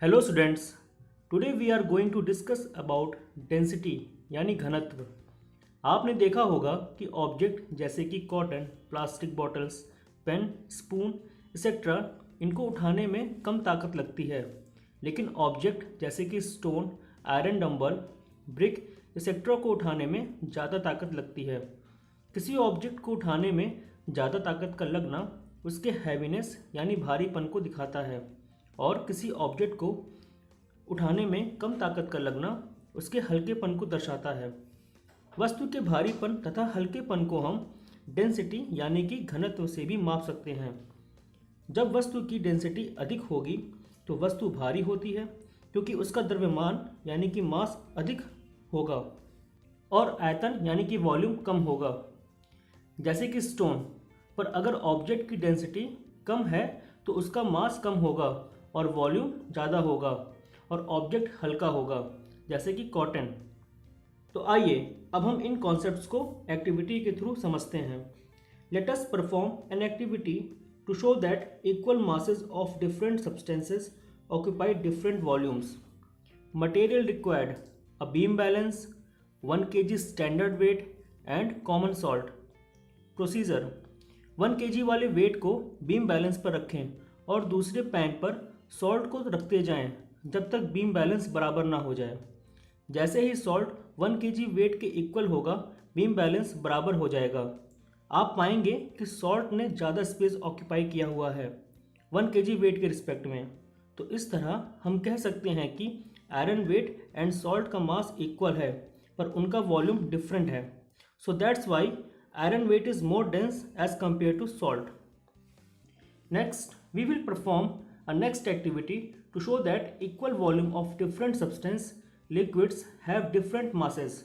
Hello students, today we are going to discuss about density यानी घनत्व। आपने देखा होगा कि ऑब्जेक्ट जैसे कि cotton, plastic bottles, pen, spoon etcetera इनको उठाने में कम ताकत लगती है, लेकिन ऑब्जेक्ट जैसे कि stone, iron dumbbell, brick etcetera को उठाने में ज़्यादा ताकत लगती है। किसी ऑब्जेक्ट को उठाने में ज़्यादा ताकत का लगना उसके हैवीनेस यानी भारीपन को दिखाता है और किसी ऑब्जेक्ट को उठाने में कम ताकत का लगना उसके हल्केपन को दर्शाता है। वस्तु के भारीपन तथा हल्केपन को हम डेंसिटी यानी कि घनत्व से भी माप सकते हैं। जब वस्तु की डेंसिटी अधिक होगी तो वस्तु भारी होती है, क्योंकि उसका द्रव्यमान यानी कि मास अधिक होगा और आयतन यानी कि वॉल्यूम कम होगा। जैसे कि स्टोन पर अगर ऑब्जेक्ट की डेंसिटी कम है तो उसका मास कम होगा और वॉल्यूम ज़्यादा होगा और ऑब्जेक्ट हल्का होगा, जैसे कि कॉटन। तो आइए अब हम इन कॉन्सेप्ट्स को एक्टिविटी के थ्रू समझते हैं। Let us perform an activity to show that equal masses of different substances occupy different volumes. Material required a beam balance, 1 kg standard weight and common salt. Procedure: 1 kg वाले weight को beam balance पर रखें और दूसरे pan पर salt को रखते जाएं जब तक बीम बैलेंस बराबर ना हो जाए। जैसे ही सॉल्ट 1 kg वेट के इक्वल होगा, बीम बैलेंस बराबर हो जाएगा। आप पाएंगे कि सॉल्ट ने ज़्यादा स्पेस ऑक्यूपाई किया हुआ है 1 kg वेट के रिस्पेक्ट में। तो इस तरह हम कह सकते हैं कि आयरन वेट एंड सॉल्ट का मास इक्वल है, पर उनका वॉल्यूम डिफरेंट है। So that's why iron weight is more dense as compared to salt. Next, we will perform a next activity to show that equal volume of different substance liquids have different masses.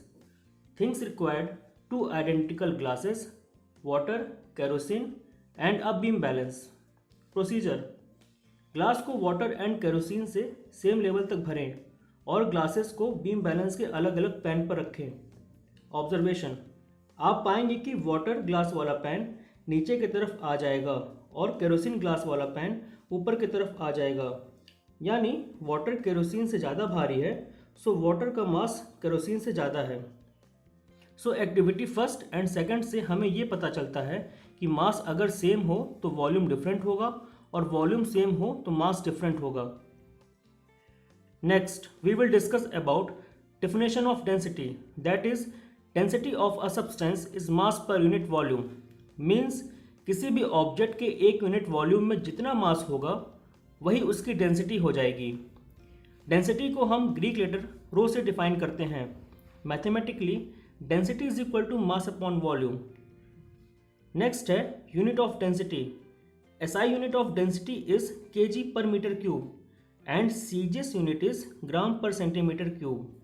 Things required: 2 identical glasses, water, kerosene and a beam balance. Procedure: glass को water and kerosene से same level तक भरें और glasses को beam balance के अलग अलग pan पर रखें। ऑब्जर्वेशन: आप पाएंगे कि वाटर ग्लास वाला पैन नीचे की तरफ आ जाएगा और केरोसिन ग्लास वाला पैन ऊपर की तरफ आ जाएगा, यानी वाटर केरोसिन से ज़्यादा भारी है, सो वाटर का मास केरोसिन से ज़्यादा है। सो एक्टिविटी फर्स्ट एंड सेकंड से हमें ये पता चलता है कि मास अगर सेम हो तो वॉल्यूम डिफरेंट होगा और वॉल्यूम सेम हो तो मास डिफरेंट होगा। Next, we will discuss about definition of density, that is density of a substance is mass per unit volume. Means किसी भी ऑब्जेक्ट के 1 यूनिट वॉल्यूम में जितना मास होगा वही उसकी डेंसिटी हो जाएगी। डेंसिटी को हम ग्रीक लेटर रो से डिफाइन करते हैं। Mathematically density is equal to mass upon volume. Next है unit of density. SI unit of density is KG per metre cube and CGS unit is gram per centimetre cube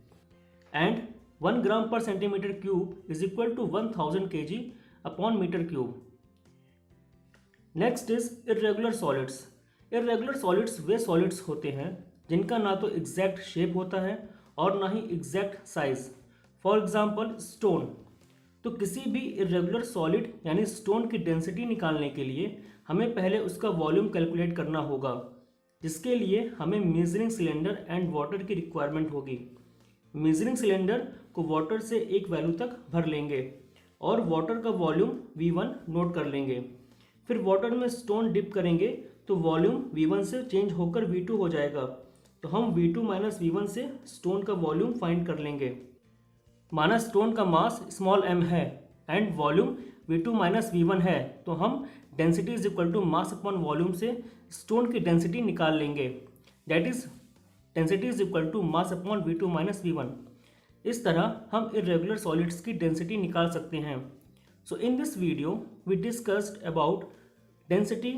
and 1 gram per centimetre cube is equal to 1000 kg upon metre cube. Next is irregular solids. Irregular solids वे solids होते हैं जिनका ना तो exact shape होता है और ना ही exact size. For example stone. तो किसी भी इरेगुलर सॉलिड यानी स्टोन की डेंसिटी निकालने के लिए हमें पहले उसका वॉल्यूम कैलकुलेट करना होगा, जिसके लिए हमें मेजरिंग सिलेंडर एंड वाटर की रिक्वायरमेंट होगी। मेजरिंग सिलेंडर को वाटर से एक वैल्यू तक भर लेंगे और वाटर का वॉल्यूम V1 नोट कर लेंगे। फिर वाटर में स्टोन डिप करेंगे तो वॉल्यूम V1 से चेंज होकर V2 हो जाएगा। तो हम V2 माइनस V1 से स्टोन का वॉल्यूम फाइंड कर लेंगे। माना स्टोन का मास स्मॉल m है and volume V2 minus V1 है, तो हम density is equal to mass upon volume से स्टोन की डेंसिटी निकाल लेंगे। That is density is equal to mass upon V2 minus V1। इस तरह हम इरेगुलर सॉलिड्स की डेंसिटी निकाल सकते हैं। So in this video we discussed about density,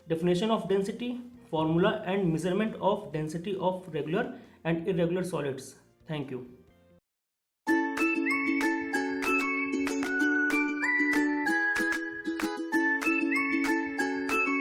definition of density, formula and measurement of density of regular and irregular solids. Thank you.